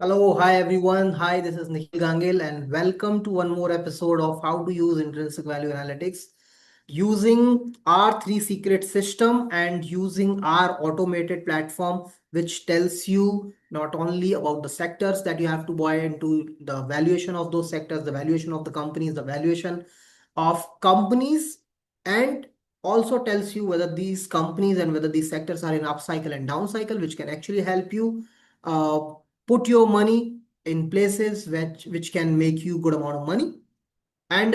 Hello, hi everyone. Hi, this is Nikhil Gangil, and welcome to one more episode of How to Use Intrinsic Value Analytics using our three secret system and using our automated platform, which tells you not only about the sectors that you have to buy into, the valuation of those sectors, the valuation of the companies, the valuation of companies, and also tells you whether these companies and whether these sectors are in upcycle and downcycle, which can actually help you put your money in places which can make you good amount of money. And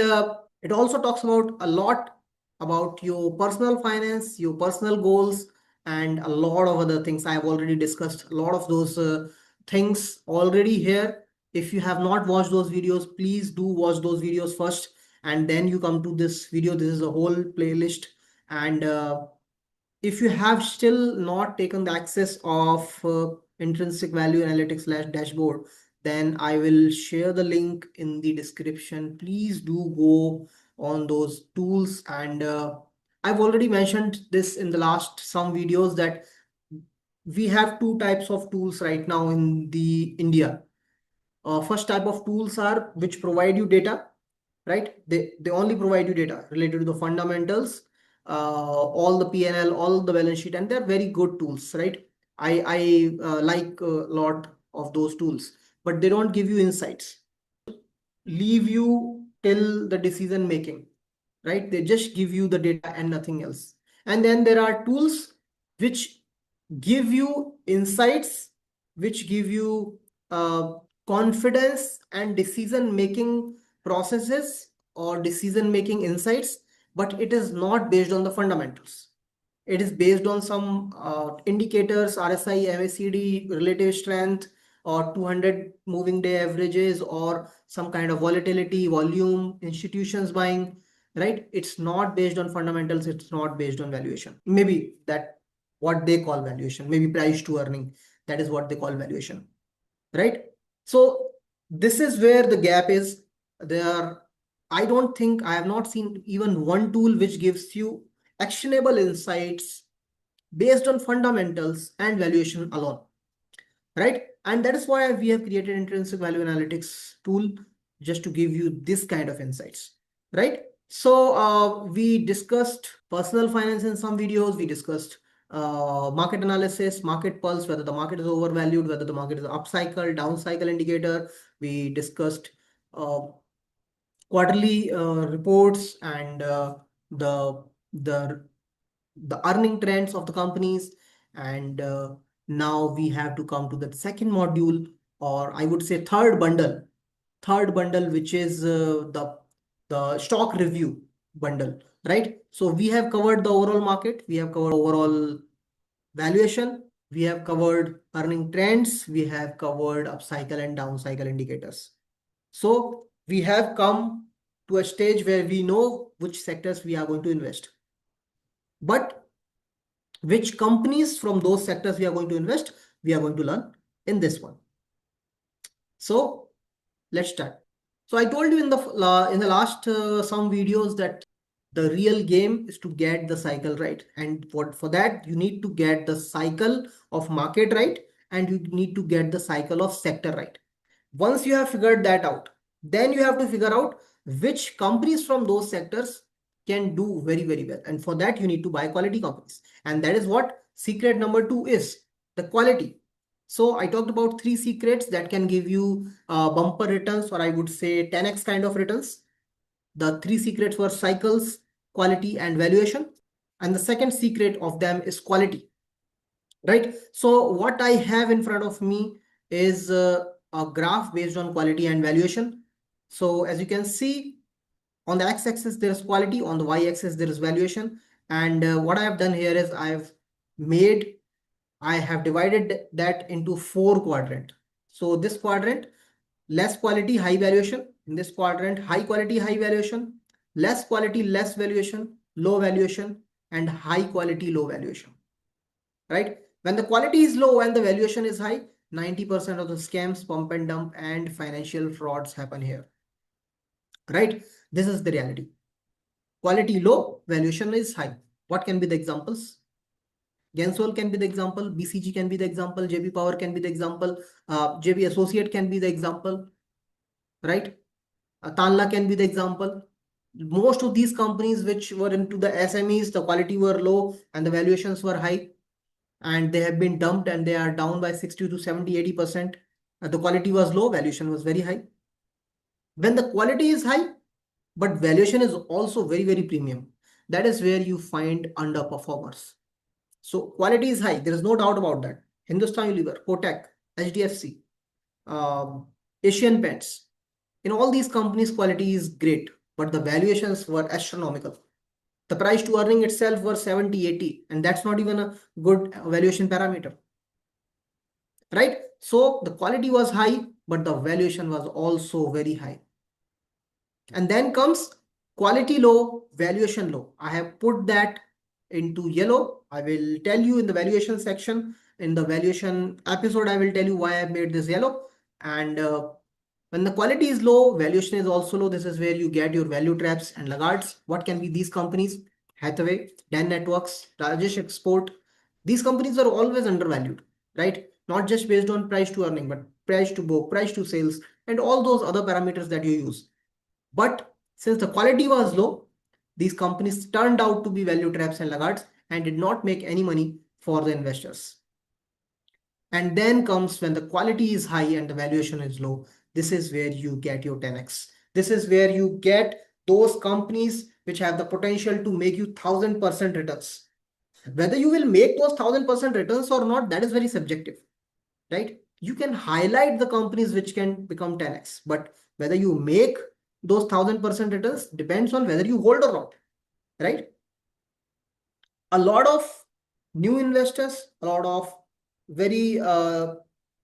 it also talks about a lot about your personal finance, your personal goals, and a lot of other things. I have already discussed a lot of those things already here. If you have not watched those videos, please do watch those videos first, and then you come to this video. This is a whole playlist. And if you have still not taken the access of intrinsic value analytics / dashboard, then I will share the link in the description. Please do go on those tools. And I've already mentioned this in the last some videos that we have two types of tools right now in the India. First type of tools are which provide you data, right? They only provide you data related to the fundamentals, all the P&L, all the balance sheet, and they're very good tools, right? I like a lot of those tools, but they don't give you insights. Leave you till the decision making, right? They just give you the data and nothing else. And then there are tools which give you insights, which give you uh, confidence and decision making processes or decision making insights, but it is not based on the fundamentals. It is based on some indicators, RSI, MACD, relative strength, or 200 moving day averages, or some kind of volatility, volume, institutions buying, right? It's not based on fundamentals. It's not based on valuation. Maybe that what they call valuation, maybe price to earning. That is what they call valuation, right? So this is where the gap is. There, I don't think I have not seen even one tool which gives you actionable insights based on fundamentals and valuation alone, right? And that is why we have created intrinsic value analytics tool, just to give you this kind of insights, right? So we discussed personal finance in some videos. We discussed market analysis, market pulse, whether the market is overvalued, whether the market is upcycle, downcycle indicator. We discussed uh, quarterly reports and the the the earning trends of the companies. And now we have to come to the second module, or I would say third bundle, which is the stock review bundle, right? So we have covered the overall market, we have covered overall valuation, we have covered earning trends, we have covered upcycle and downcycle indicators. So we have come to a stage where we know which sectors we are going to invest, but which companies from those sectors we are going to invest, we are going to learn in this one. So let's start. So I told you in the last some videos that the real game is to get the cycle right, and for that you need to get the cycle of market right, and you need to get the cycle of sector right. Once you have figured that out, then you have to figure out which companies from those sectors can do very, very well. And for that, you need to buy quality companies. And that is what secret number 2 is, the quality. So I talked about 3 secrets that can give you bumper returns, or I would say 10x kind of returns. The 3 secrets were cycles, quality, and valuation. And the second secret of them is quality, right? So what I have in front of me is a graph based on quality and valuation. So as you can see, on the x-axis there is quality, on the y-axis there is valuation. And what I have done here is I have divided that into 4 quadrant. So this quadrant, less quality, high valuation. In this quadrant, high quality, high valuation. Less quality, less valuation, low valuation, and high quality, low valuation, right? When the quality is low and the valuation is high, 90% of the scams, pump and dump, and financial frauds happen here, right? This is the reality. Quality low, valuation is high. What can be the examples? Gensol can be the example, BCG can be the example, JB Power can be the example, JB Associate can be the example, right? Tanla can be the example. Most of these companies which were into the SMEs, the quality were low and the valuations were high, and they have been dumped and they are down by 60 to 70, 80%. The quality was low, valuation was very high. When the quality is high, but valuation is also very, very premium, that is where you find underperformers. So quality is high. There is no doubt about that. Hindustan Unilever, Kotak, HDFC, Asian Paints. In all these companies, quality is great, but the valuations were astronomical. The price to earning itself were 70, 80, and that's not even a good valuation parameter, right? So the quality was high, but the valuation was also very high. And then comes quality low, valuation low. I have put that into yellow. I will tell you in the valuation section, in the valuation episode, I will tell you why I made this yellow. And when the quality is low, valuation is also low. This is where you get your value traps and laggards. What can be these companies? Hathaway, Dan Networks, Rajesh Export. These companies are always undervalued, right? Not just based on price to earning, but price to book, price to sales, and all those other parameters that you use. But since the quality was low, these companies turned out to be value traps and laggards and did not make any money for the investors. And then comes when the quality is high and the valuation is low. This is where you get your 10x. This is where you get those companies which have the potential to make you 1000% returns. Whether you will make those 1000% returns or not, that is very subjective, right? You can highlight the companies which can become 10x, but whether you make those 1000% returns depends on whether you hold or not, right? A lot of new investors, a lot of very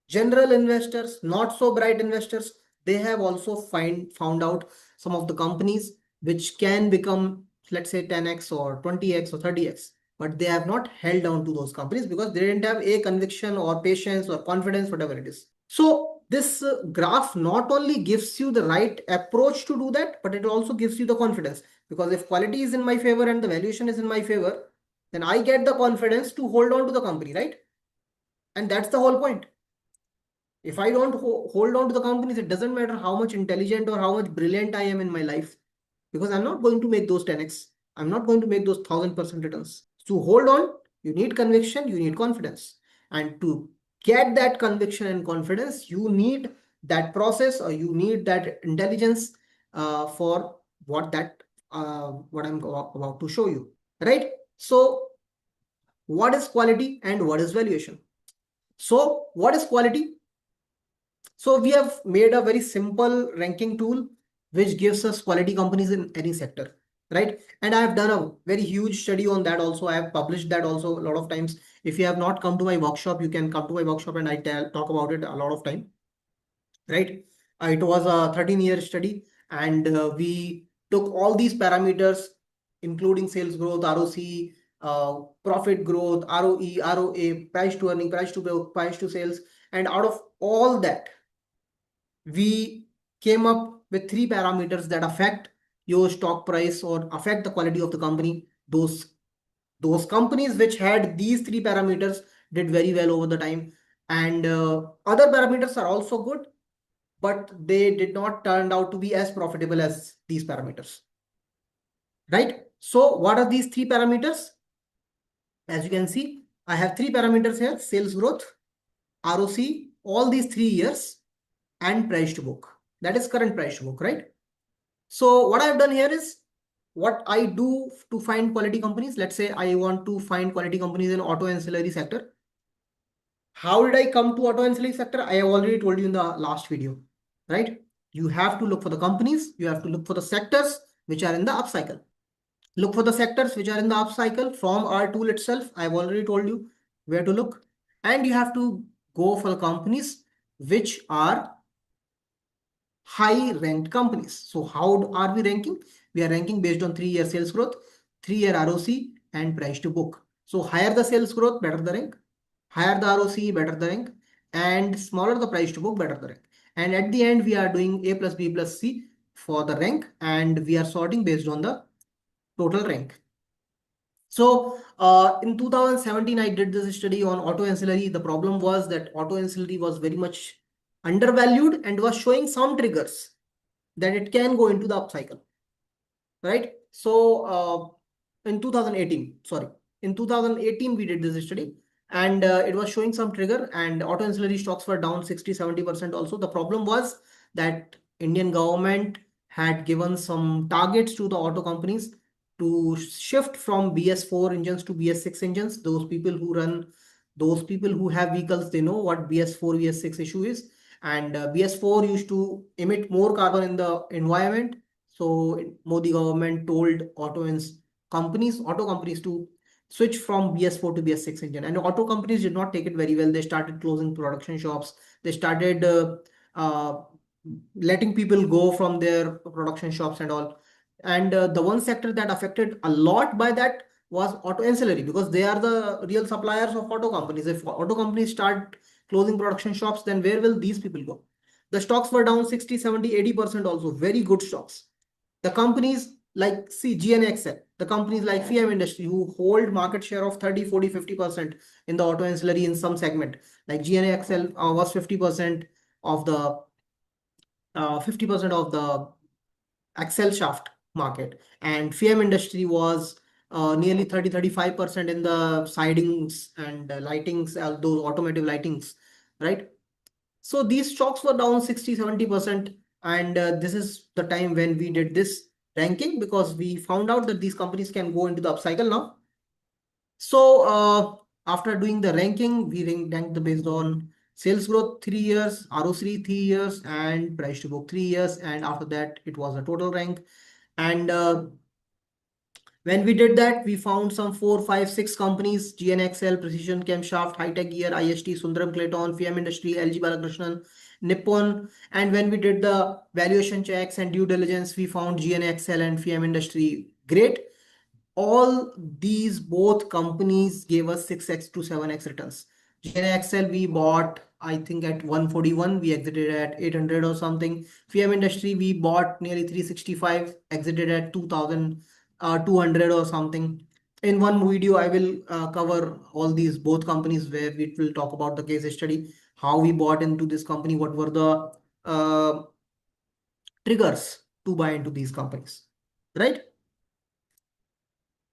general investors, not so bright investors, they have also found out some of the companies which can become, let's say, 10x or 20x or 30x, but they have not held on to those companies because they didn't have a conviction or patience or confidence, whatever it is. So this graph not only gives you the right approach to do that, but it also gives you the confidence, because if quality is in my favor and the valuation is in my favor, then I get the confidence to hold on to the company, right? And that's the whole point. If I don't hold on to the companies, it doesn't matter how much intelligent or how much brilliant I am in my life, because I'm not going to make those 10x. I'm not going to make those 1000% returns. To hold on, you need conviction, you need confidence. And to get that conviction and confidence, you need that process or you need that intelligence for what I'm about to show you, right? So what is quality and what is valuation? So what is quality? So we have made a very simple ranking tool which gives us quality companies in any sector, right? And I have done a very huge study on that also. I have published that also a lot of times. If you have not come to my workshop, you can come to my workshop and I talk about it a lot of time, right? It was a 13-year study, and we took all these parameters, including sales growth, ROC, profit growth, ROE, ROA, price to earning, price to book, price to sales. And out of all that, we came up with three parameters that affect your stock price or affect the quality of the company. Those companies which had these three parameters did very well over the time, and other parameters are also good, but they did not turn out to be as profitable as these parameters, right? So what are these three parameters? As you can see, I have three parameters here: sales growth, ROC, all these 3 years, and price to book. That is current price to book, right? So what I've done here is what I do to find quality companies. Let's say I want to find quality companies in auto ancillary sector. How did I come to auto ancillary sector? I have already told you in the last video, right? You have to look for the companies. You have to look for the sectors which are in the upcycle. Look for the sectors which are in the upcycle from our tool itself. I've already told you where to look. And you have to go for the companies which are high ranked companies. So how are we ranking? We are ranking based on 3-year sales growth, 3-year ROC, and price to book. So higher the sales growth, better the rank. Higher the ROC, better the rank. And smaller the price to book, better the rank. And at the end, we are doing A plus B plus C for the rank, and we are sorting based on the total rank. So in 2017, I did this study on auto ancillary. The problem was that auto ancillary was very much undervalued and was showing some triggers that it can go into the upcycle, right? So in 2018, sorry, in 2018, we did this study and it was showing some trigger and auto ancillary stocks were down 60-70% also. The problem was that Indian government had given some targets to the auto companies to shift from BS4 engines to BS6 engines. Those people who have vehicles, they know what BS4, BS6 issue is. And BS4 used to emit more carbon in the environment. So Modi government told auto companies to switch from BS4 to BS6 engine. And auto companies did not take it very well. They started closing production shops. They started uh, letting people go from their production shops and all. And the one sector that affected a lot by that was auto ancillary, because they are the real suppliers of auto companies. If auto companies start closing production shops, then where will these people go? The stocks were down 60, 70, 80% also. Very good stocks. The companies like, see, GNXL, the companies like FIAM Industry, who hold market share of 30, 40, 50% in the auto ancillary in some segment, like GNXL was 50% of the 50% of the axle shaft market, and FIAM Industry was nearly 30, 35% in the sidings and lightings, those automotive lightings, right? So these stocks were down 60, 70%. And this is the time when we did this ranking, because we found out that these companies can go into the upcycle now. So after doing the ranking, we ranked based on sales growth 3 years, ROC 3 years, and price to book 3 years. And after that, it was a total rank. And when we did that, we found some 4, 5, 6 companies: GNXL, Precision Camshaft, High-Tech Gear, IST, Sundaram Clayton, FIAM Industry, LG Balakrishnan, Nippon. And when we did the valuation checks and due diligence, we found GNXL and FIAM Industry great. All these both companies gave us 6x to 7x returns. GNXL we bought, I think, at 141, we exited at 800 or something. FIAM Industry we bought nearly 365, exited at 2200 or something. In one video, I will cover all these both companies, where we will talk about the case study, how we bought into this company, what were the triggers to buy into these companies, right?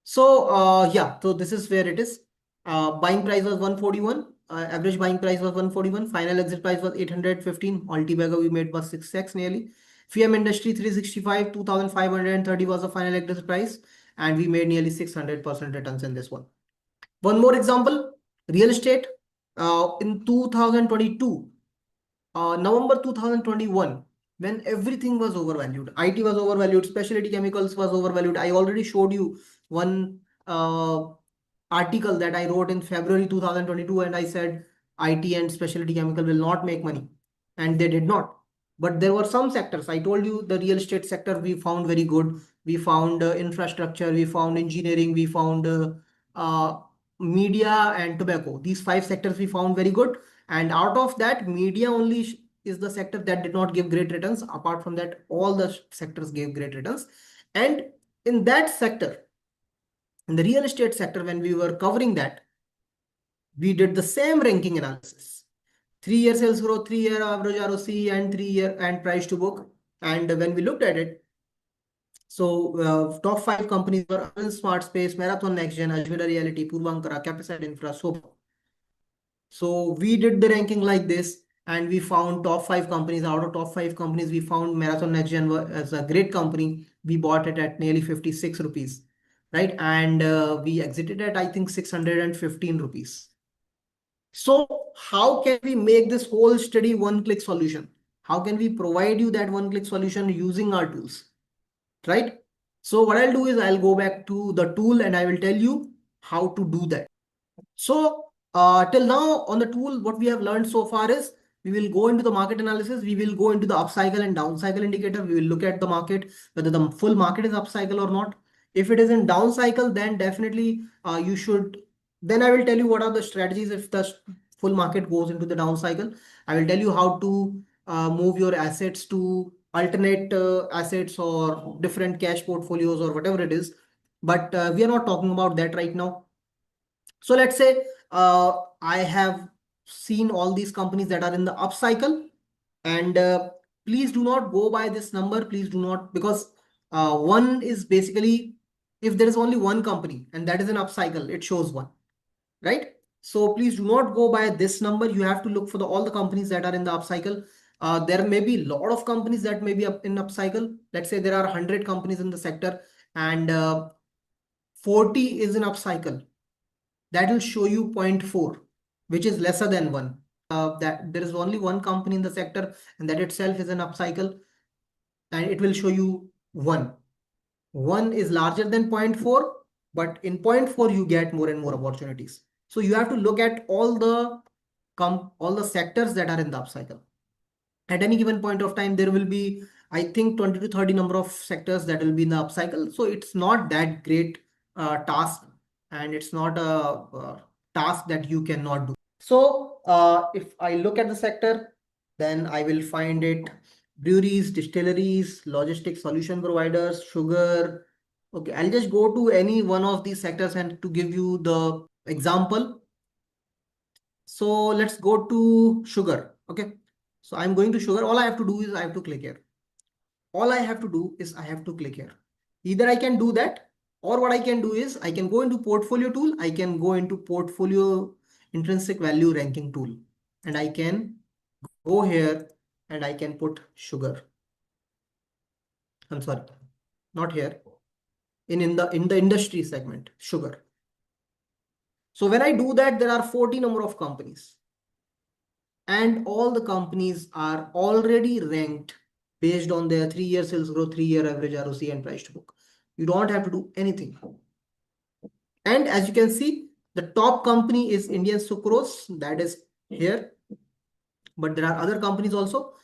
So yeah, so this is where it is. Buying price was 141. Average buying price was 141. Final exit price was 815. Altogether we made was 6x nearly. FIAM Industry 365, 2530 was the final exit price. And we made nearly 600% returns in this one. One more example, real estate. In 2022, November 2021, when everything was overvalued, IT was overvalued, specialty chemicals was overvalued. I already showed you one article that I wrote in February 2022, and I said IT and specialty chemical will not make money, and they did not. But there were some sectors. I told you the real estate sector we found very good. We found infrastructure, we found engineering, we found uh, media and tobacco. These 5 sectors we found very good. And out of that, media only is the sector that did not give great returns. Apart from that, all the sectors gave great returns. And in that sector, in the real estate sector, when we were covering that, we did the same ranking analysis. 3-year sales growth, 3-year average ROC, and 3-year and price to book. And when we looked at it, so top 5 companies were Smart Space, Marathon NextGen, Ajmera Reality, Purvankara, Capacity Infra, so forth. So we did the ranking like this, and we found top 5 companies. Out of top 5 companies, we found Marathon NextGen as a great company. We bought it at nearly 56 rupees, right? And we exited at, I think, 615 rupees. So how can we make this whole study one-click solution? How can we provide you that one-click solution using our tools, right? So what I'll do is I'll go back to the tool and I will tell you how to do that. So till now on the tool, what we have learned so far is we will go into the market analysis. We will go into the upcycle and downcycle indicator. We will look at the market, whether the full market is upcycle or not. If it is in downcycle, then definitely you should. Then I will tell you what are the strategies if the full market goes into the downcycle. I will tell you how to move your assets to alternate assets or different cash portfolios or whatever it is. but we are not talking about that right now. So let's say I have seen all these companies that are in the upcycle, and please do not go by this number. Please do not, because one is basically, if there is only one company and that is an upcycle, it shows one, right? So please do not go by this number. You have to look for all the companies that are in the upcycle. There may be a lot of companies that may be up in upcycle. Let's say there are 100 companies in the sector, and 40 is in upcycle. That will show you zero point 0.4, which is lesser than 1. That there is only one company in the sector, and that itself is an upcycle, and it will show you 1. 1 is larger than zero point 0.4, but in zero point 0.4 you get more and more opportunities. So you have to look at all the sectors that are in the upcycle. At any given point of time, there will be, I think, 20 to 30 number of sectors that will be in the upcycle. So it's not that great task, and it's not a task that you cannot do. So if I look at the sector, then I will find it breweries, distilleries, logistics solution providers, sugar. Okay, I'll just go to any one of these sectors and to give you the example. So let's go to sugar. Okay. So I'm going to sugar. All I have to do is I have to click here. All I have to do is I have to click here. Either I can do that, or what I can do is I can go into portfolio tool. I can go into portfolio intrinsic value ranking tool, and I can go here and I can put sugar. I'm sorry, not here. In the industry segment, sugar. So when I do that, there are 40 number of companies, and all the companies are already ranked based on their 3-year sales growth, 3-year average ROC, and price to book. You don't have to do anything. And as you can see, the top company is Indian Sucrose, that is here. But there are other companies also.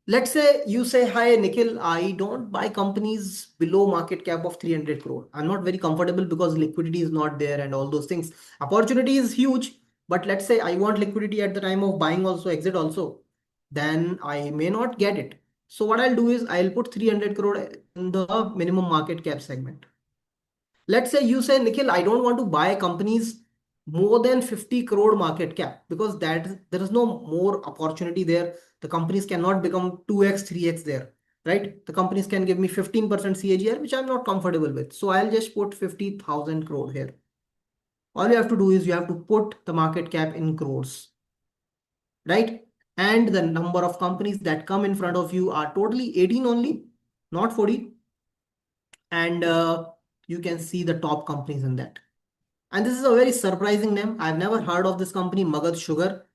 Let's say you say, hi, Nikhil, I don't buy companies below market cap of 300 crore. I'm not very comfortable because liquidity is not there and all those things. Opportunity is huge, but let's say I want liquidity at the time of buying also, exit also, then I may not get it. So what I'll do is I'll put 300 crore in the minimum market cap segment. Let's say you say, Nikhil, I don't want to buy companies more than 50 crore market cap, because there is no more opportunity there. The companies cannot become 2x, 3x there, right? The companies can give me 15% CAGR, which I'm not comfortable with. So I'll just put 50,000 crore here. All you have to do is you have to put the market cap in crores, right? And the number of companies that come in front of you are totally 18 only, not 40. And you can see the top companies in that. And this is a very surprising name. I've never heard of this company, Magad Sugar,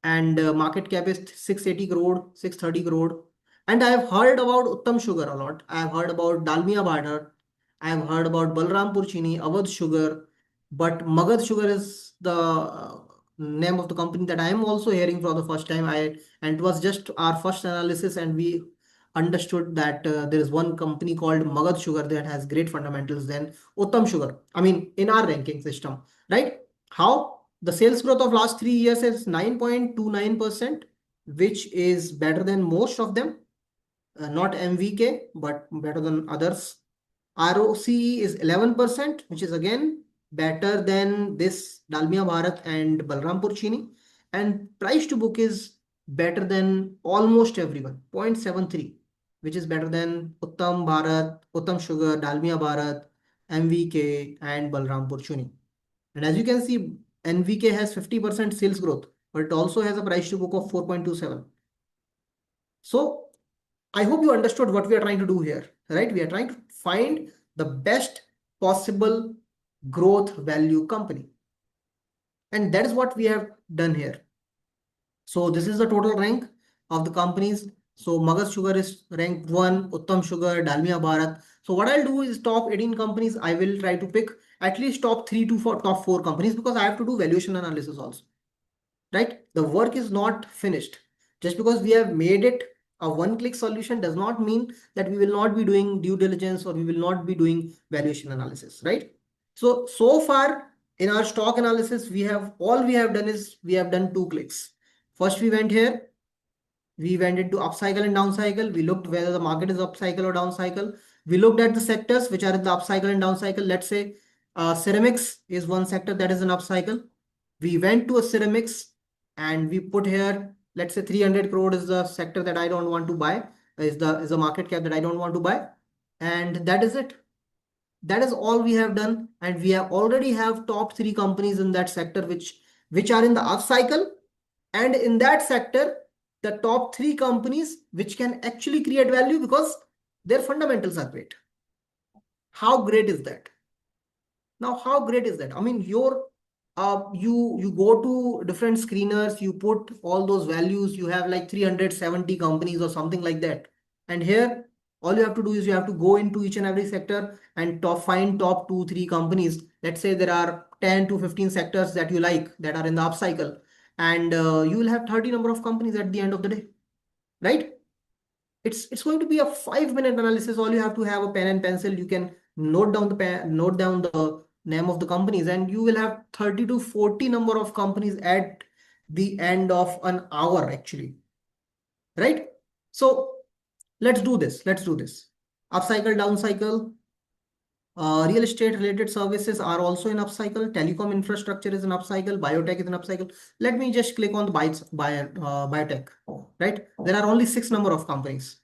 and market cap is 680 crore, 630 crore. And I have heard about Uttam Sugar a lot. I have heard about Dalmia Butter. I have heard about Balrampur Chini, Awadh Sugar, but Magad Sugar is the name of the company that I am also hearing for the first time. And it was just our first analysis, and we understood that there is one company called Magad Sugar that has great fundamentals than Uttam Sugar. I mean, in our ranking system, right? How? The sales growth of last 3 years is 9.29%, which is better than most of them. Not MVK, but better than others. ROCE is 11%, which is again better than this Dalmia Bharat and Balrampur Chini. And price to book is better than almost everyone, 0.73, which is better than Uttam Bharat, Uttam Sugar, Dalmia Bharat, MVK, and Balrampur Chini. And as you can see, NVK has 50% sales growth, but it also has a price to book of 4.27. So I hope you understood what we are trying to do here, right? We are trying to find the best possible growth value company. And that is what we have done here. So this is the total rank of the companies. So Magad Sugar is ranked 1, Uttam Sugar, Dalmia Bharat. So what I'll do is top 18 companies, I will try to pick at least top 3 to top 4 companies, because I have to do valuation analysis also, right? The work is not finished. Just because we have made it a one-click solution does not mean that we will not be doing due diligence, or we will not be doing valuation analysis, right? So far in our stock analysis, we have done is we have done 2 clicks. First, we went here, we went into upcycle and downcycle. We looked whether the market is upcycle or downcycle. We looked at the sectors which are in the upcycle and downcycle. Let's say ceramics is one sector that is an upcycle. We went to a ceramics and we put here, let's say 300 crore is the sector that I don't want to buy, is the market cap that I don't want to buy. And that is it. That is all we have done. And we have already have top three companies in that sector which are in the upcycle. And in that sector, the top three companies which can actually create value because their fundamentals are great. How great is that? Now, how great is that? I mean, you go to different screeners, you put all those values, you have like 370 companies or something like that. And here, all you have to do is you have to go into each and every sector and find top two, three companies. Let's say there are 10 to 15 sectors that you like that are in the upcycle, and you will have 30 number of companies at the end of the day, right? It's going to be a 5-minute analysis. All you have to have a pen and pencil. You can note down the name of the companies, and you will have 30 to 40 number of companies at the end of an hour, actually, right? So let's do this. Let's do this. Upcycle, downcycle. Real estate related services are also in upcycle. Telecom infrastructure is an upcycle. Biotech is an upcycle. Let me just click on the biotech, right? There are only 6 number of companies.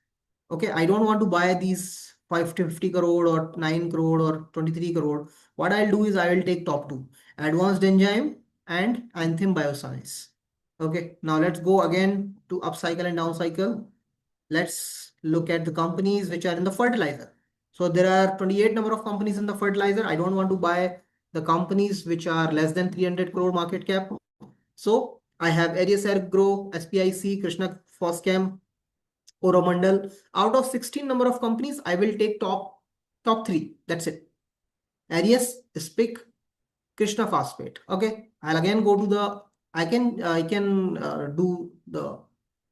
Okay, I don't want to buy these 550 crore or 9 crore or 23 crore. What I'll do is I will take top two, Advanced Enzyme and Anthem Bioscience. Okay, now let's go again to upcycle and downcycle. Let's look at the companies which are in the fertilizer. So there are 28 number of companies in the fertilizer. I don't want to buy the companies which are less than 300 crore market cap. So I have Aries Agro, SPIC, Krishna Foschem, Coromandel. Out of 16 number of companies, I will take top three. That's it. Aries, SPIC, Krishna Phosphate. Okay. I'll again go to the, I can do the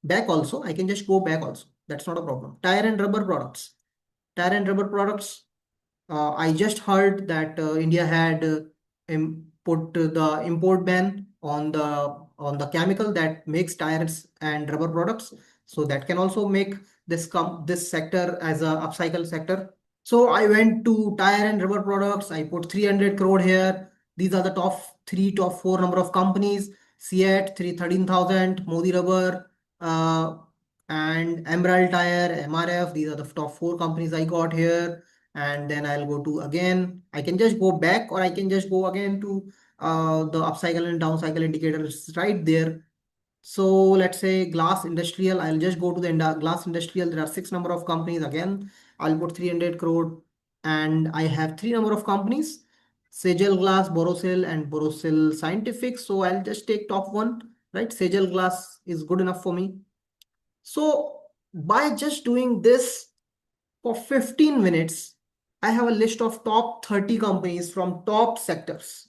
back also. I can just go back also. That's not a problem. Tire and rubber products. Tire and rubber products. I just heard that India had put the import ban on the chemical that makes tires and rubber products. So that can also make this sector as a upcycle sector. So I went to tire and rubber products. I put 300 crore here. These are the top three, top four number of companies. Seat 13,000, Modi Rubber, and Emerald Tire, MRF. These are the top four companies I got here. And then I'll go to again. I can just go back or I can just go again to the upcycle and downcycle indicators right there. So let's say glass industrial. I'll just go to the glass industrial. There are 6 number of companies. Again, I'll put 300 crore and I have 3 number of companies. Sagel Glass, Borosil and Borosil Scientific. So I'll just take top one, right? Sagel Glass is good enough for me. So by just doing this for 15 minutes, I have a list of top 30 companies from top sectors.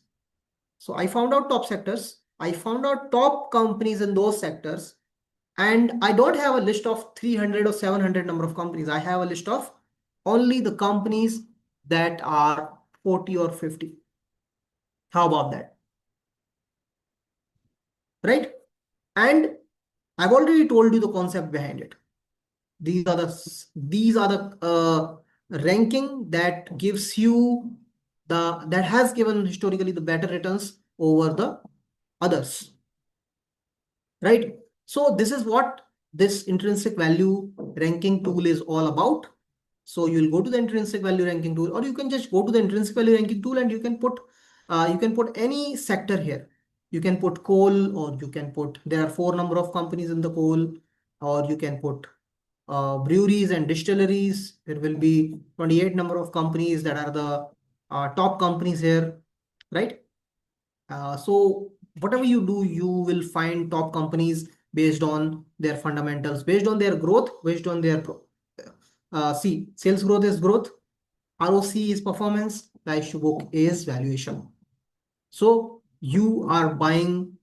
So I found out top sectors. I found out top companies in those sectors. And I don't have a list of 300 or 700 number of companies. I have a list of only the companies that are 40 or 50. How about that? Right? And I've already told you the concept behind it. These are the ranking that gives you that has given historically the better returns over the others, right? So this is what this intrinsic value ranking tool is all about. So you'll go to the intrinsic value ranking tool, or you can just go to the intrinsic value ranking tool and you can put any sector here. You can put coal, or you can put, there are 4 number of companies in the coal, or you can put breweries and distilleries. There will be 28 number of companies that are the top companies here, right? So whatever you do, you will find top companies based on their fundamentals, based on their growth, based on their see, sales growth is growth, ROC is performance, price to book is valuation. So you are buying,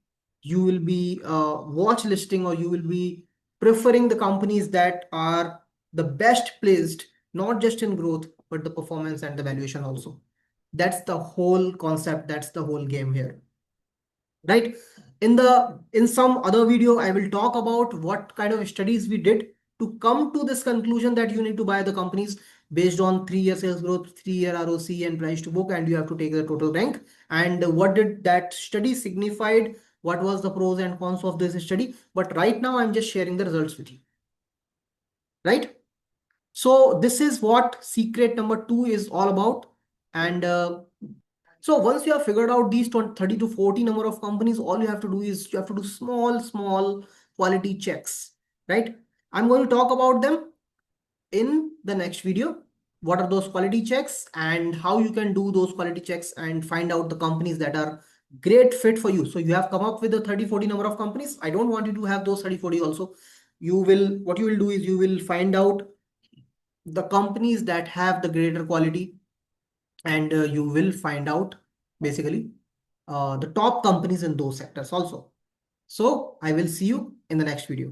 you will be watch listing, or you will be preferring the companies that are the best placed, not just in growth, but the performance and the valuation also. That's the whole concept. That's the whole game here, right? In some other video, I will talk about what kind of studies we did to come to this conclusion that you need to buy the companies based on 3-year sales growth, 3-year ROC and price to book, and you have to take the total rank. And what did that study signified? What was the pros and cons of this study? But right now I'm just sharing the results with you, right? So this is what secret number 2 is all about. And so once you have figured out these 30 to 40 number of companies, all you have to do is you have to do small quality checks, right? I'm going to talk about them in the next video. What are those quality checks and how you can do those quality checks and find out the companies that are great fit for you. So you have come up with the 30-40 number of companies. I don't want you to have those 30-40 also. What you will do is you will find out the companies that have the greater quality, and you will find out basically the top companies in those sectors also. So I will see you in the next video.